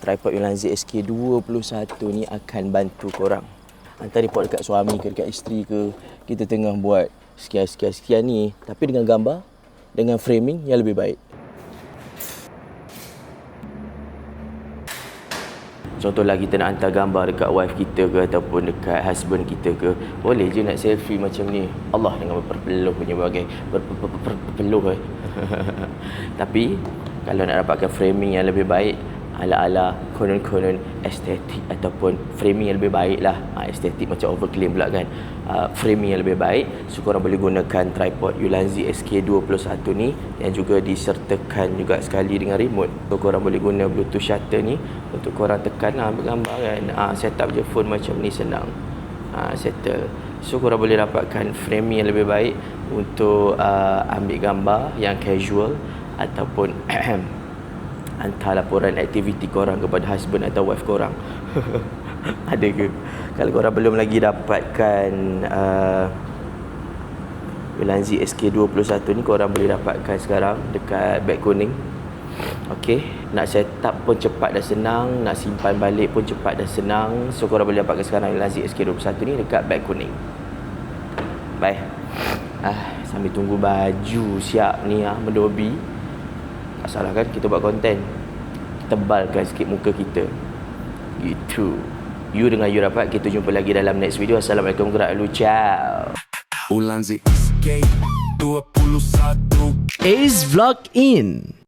tripod Ulanzi SK21 ni akan bantu korang. Hantar report dekat suami ke dekat isteri ke, kita tengah buat sekian ni, tapi dengan gambar, dengan framing yang lebih baik. Contohlah kita nak hantar gambar dekat wife kita ke ataupun dekat husband kita ke, boleh je nak selfie macam ni. Allah, dengan berpeluh punya bagai berpeluh Tapi kalau nak dapatkan framing yang lebih baik, ala-ala konon-konon estetik ataupun framing yang lebih baik lah. Estetik macam overclaim pula kan. Framing yang lebih baik, so korang boleh gunakan tripod Ulanzi SK21 ni yang juga disertakan juga sekali dengan remote. So korang boleh guna Bluetooth shutter ni untuk korang tekan bergambar kan. Set up je phone macam ni, senang. Settle. So korang boleh dapatkan framing yang lebih baik untuk ambil gambar yang casual ataupun hantar laporan aktiviti korang kepada husband atau wife korang. Ada ke? Kalau korang belum lagi dapatkan Ulanzi SK21 ni, korang boleh dapatkan sekarang dekat beg kuning. Okey, nak set up pun cepat dan senang, nak simpan balik pun cepat dan senang. So korang boleh dapatkan sekarang Ulanzi SK21 ni dekat beg kuning. Bye. Sambil tunggu baju siap ni mendobi. Tak salah kan kita buat konten, tebalkan sikit muka kita gitu. You dengan you dapat. Kita jumpa lagi dalam next video. Assalamualaikum, gerak lu, ciao. Ulanzi SK21 Ace Vlog in.